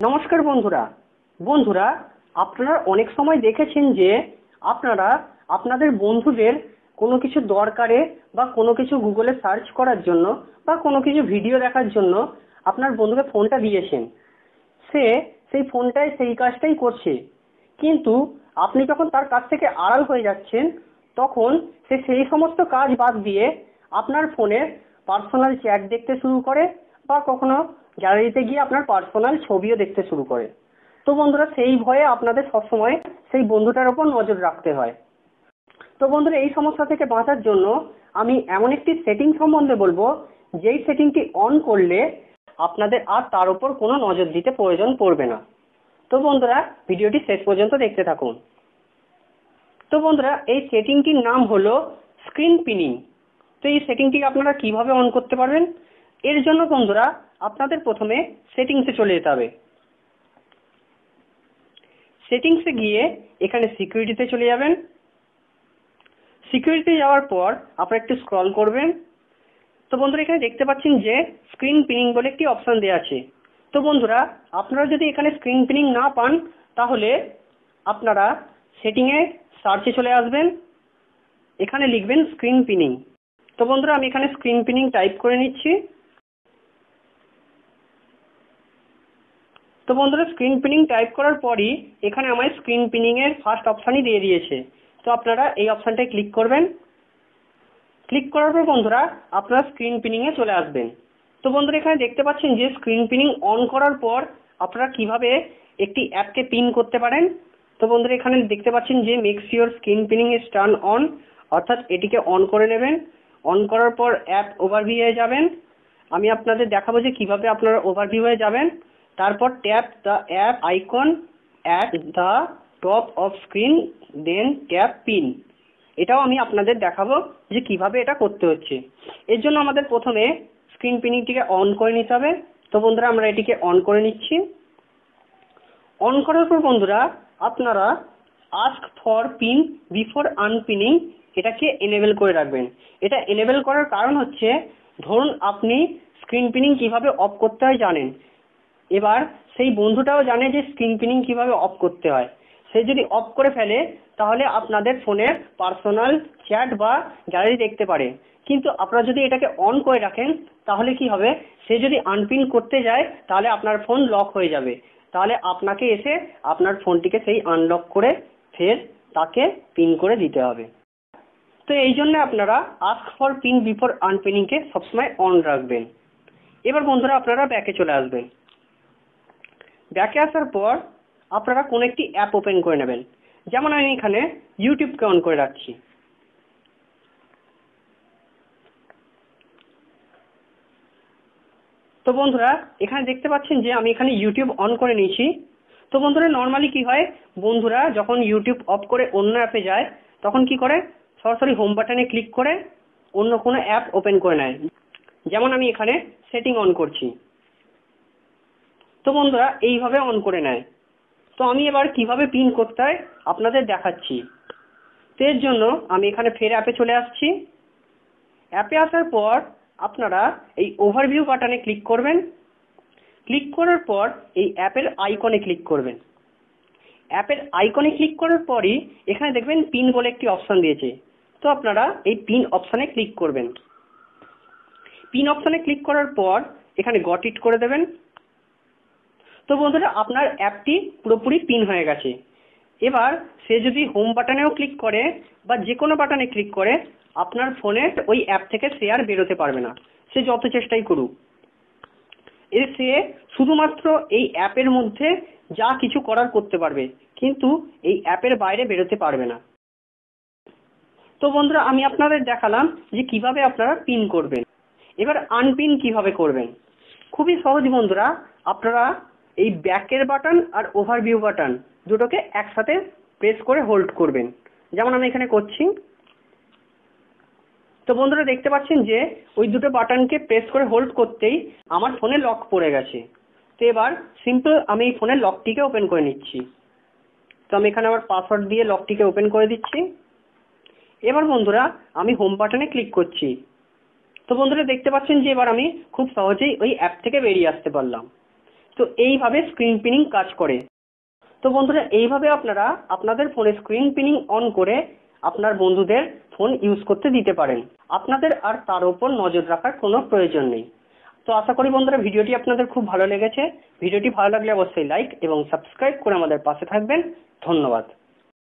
নমস্কার বন্ধুরা। বন্ধুরা, আপনারা অনেক সময় দেখেছেন যে আপনারা আপনাদের বন্ধুদের কোনো কিছু দরকারে বা কোনো কিছু গুগলে সার্চ করার জন্য বা কোনো কিছু ভিডিও দেখার জন্য আপনার বন্ধুকে ফোনটা দিয়েছেন। সে সেই ফোনটায় সেই কাজটাই করছে, কিন্তু আপনি যখন তার কাছ থেকে আড়াল হয়ে যাচ্ছেন তখন সে সেই সমস্ত কাজ বাদ দিয়ে আপনার ফোনের পার্সোনাল চ্যাট দেখতে শুরু করে বা কখনো গ্যালারিতে গিয়ে আপনার পার্সোনাল ছবিও দেখতে শুরু করে। তো বন্ধুরা, সেই ভয়ে আপনাদের সবসময় সেই বন্ধুটার ওপর নজর রাখতে হয়। তো বন্ধুরা, এই সমস্যা থেকে বাঁচার জন্য আমি এমন একটি সেটিং সম্বন্ধে বলবো, যেই সেটিংটি অন করলে আপনাদের আর তার উপর কোনো নজর দিতে প্রয়োজন পড়বে না। তো বন্ধুরা, ভিডিওটি শেষ পর্যন্ত দেখতে থাকুন। তো বন্ধুরা, এই সেটিংটির নাম হলো স্ক্রিন পিনিং। তো এই সেটিংটি আপনারা কিভাবে অন করতে পারবেন? এর জন্য বন্ধুরা আপনাদের প্রথমে সেটিংসে চলে যেতে হবে। সেটিংসে গিয়ে এখানে সিকিউরিটিতে চলে যাবেন। সিকিউরিটি যাওয়ার পর আপনারা একটু স্ক্রল করবেন। তো বন্ধুরা, এখানে দেখতে পাচ্ছেন যে স্ক্রিন পিনিং বলে একটি অপশন দেওয়া আছে। তো বন্ধুরা, আপনারা যদি এখানে স্ক্রিন পিনিং না পান তাহলে আপনারা সেটিংয়ে সার্চে চলে আসবেন, এখানে লিখবেন স্ক্রিন পিনিং। তো বন্ধুরা, আমি এখানে স্ক্রিন পিনিং টাইপ করে নিচ্ছি। তো বন্ধুরা, স্ক্রিন পিনিং টাইপ করার পরই এখানে আমার স্ক্রিন পিনিং এর ফার্স্ট অপশনই দিয়ে দিয়েছে। তো আপনারা এই অপশনটায় ক্লিক করবেন। ক্লিক করার পর বন্ধুরা আপনারা স্ক্রিন পিনিং এ চলে আসবেন। তো বন্ধুরা, এখানে দেখতে পাচ্ছেন যে স্ক্রিন পিনিং অন করার পর আপনারা কিভাবে একটি অ্যাপকে পিন করতে পারেন। তো বন্ধুরা, এখানে দেখতে পাচ্ছেন যে makes your screen pinning is turn on, অর্থাৎ এটিকে অন করে নেবেন। অন করার পর অ্যাপ ওভারভিউয়ে যাবেন। আমি আপনাদের দেখাবো যে কিভাবে আপনারা ওভারভিউয়ে যাবেন। তারপর tap the app icon at the top of screen, then tap pin. এটাও আমি আপনাদের দেখাবো যে কিভাবে এটা করতে হচ্ছে। এর জন্য আমাদের প্রথমে স্ক্রিন পিনিংটিকে অন করে নিতে হবে। তো বন্ধুরা, আমরা এটিকে অন করে নিচ্ছি। অন করার পর বন্ধুরা আপনারা ask for pin before unpinning এটাকে এনেবল করে রাখবেন। এটা এনেবল করার কারণ হচ্ছে, ধরুন আপনি স্ক্রিন পিনিং কিভাবে অফ করতে হয় জানেন, এবার সেই বন্ধুটাও জানে যে স্ক্রিন পিনিং কিভাবে অফ করতে হয়। সে যদি অফ করে ফেলে তাহলে আপনাদের ফোনের পার্সোনাল চ্যাট বা গ্যালারি দেখতে পারে, কিন্তু আপনারা যদি এটাকে অন করে রাখেন তাহলে কি হবে, সে যদি আনপিন করতে যায় তাহলে আপনার ফোন লক হয়ে যাবে। তাহলে আপনাকে এসে আপনার ফোনটিকে সেই আনলক করে ফের তাকে পিন করে দিতে হবে। তো এই জন্য আপনারা আস্ক ফর পিন বিফোর আনপিনিংকে সবসময় অন রাখবেন। এবার বন্ধুরা আপনারা ব্যাকে চলে আসবেন। ব্যাকে আসার পর আপনারা কোন একটি অ্যাপ ওপেন করে নেবেন। যেমন আমি এখানে ইউটিউবকে অন করে রাখছি। তো বন্ধুরা, এখানে দেখতে পাচ্ছেন যে আমি এখানে ইউটিউব অন করে নিয়েছি। তো বন্ধুরা, নর্মালি কি হয়, বন্ধুরা যখন ইউটিউব অফ করে অন্য অ্যাপে যায় তখন কি করে, সরাসরি হোম বাটনে ক্লিক করে অন্য কোনো অ্যাপ ওপেন করে নেয়। যেমন আমি এখানে সেটিং অন করছি। তো বন্ধুরা এইভাবে অন করে নেয়। তো আমি এবার কিভাবে পিন করতে হয় আপনাদের দেখাচ্ছি। তো এর জন্য আমি এখানে ফের অ্যাপে চলে আসছি। অ্যাপে আসার পর আপনারা এই ওভারভিউ বাটনে ক্লিক করবেন। ক্লিক করার পর এই অ্যাপের আইকনে ক্লিক করবেন। অ্যাপের আইকনে ক্লিক করার পরই এখানে দেখবেন পিন বলে একটি অপশন দিয়েছে। তো আপনারা এই পিন অপশনে ক্লিক করবেন। পিন অপশনে ক্লিক করার পর এখানে গট ইট করে দেবেন। তো বন্ধুরা, আপনার অ্যাপটি পুরোপুরি পিন হয়ে গেছে। এবার সে যদি হোম বাটনেও ক্লিক করে বা যে কোনো বাটনে ক্লিক করে আপনার ফোনে ওই অ্যাপ থেকে সে আর বেরোতে পারবে না, সে যত চেষ্টাই করুক। সে শুধুমাত্র এই অ্যাপের মধ্যে যা কিছু করার করতে পারবে, কিন্তু এই অ্যাপের বাইরে বেরোতে পারবে না। তো বন্ধুরা, আমি আপনাদের দেখালাম যে কিভাবে আপনারা পিন করবেন। এবার আনপিন কিভাবে করবেন, খুবই সহজ বন্ধুরা। আপনারা এই ব্যাকের বাটন আর ওভারভিউ বাটন দুটোকে একসাথে প্রেস করে হোল্ড করবেন, যেমন আমি এখানে করছি। তো বন্ধুরা দেখতে পাচ্ছেন যে ওই দুটো বাটনকে প্রেস করে হোল্ড করতেই আমার ফোনে লক পড়ে গেছে। তো এবার সিম্পল আমি এই ফোনের লকটিকে ওপেন করে নিচ্ছি। তো আমি এখানে আমার পাসওয়ার্ড দিয়ে লকটিকে ওপেন করে দিচ্ছি। এবার বন্ধুরা আমি হোম বাটনে ক্লিক করছি। তো বন্ধুরা দেখতে পাচ্ছেন যে এবার আমি খুব সহজেই ওই অ্যাপ থেকে বেরিয়ে আসতে পারলাম। তো তো এইভাবে স্ক্রিন পিনিং কাজ করে। তো বন্ধুরা, এইভাবে আপনারা আপনাদের ফোনে স্ক্রিন পিনিং অন করে আপনার বন্ধুদের ফোন ইউজ করতে দিতে পারেন। আপনাদের আর তার উপর নজর রাখার কোনো প্রয়োজন নেই। তো আশা করি বন্ধুরা ভিডিওটি আপনাদের খুব ভালো লেগেছে। ভিডিওটি ভালো লাগলে অবশ্যই লাইক এবং সাবস্ক্রাইব করে আমাদের পাশে থাকবেন। ধন্যবাদ।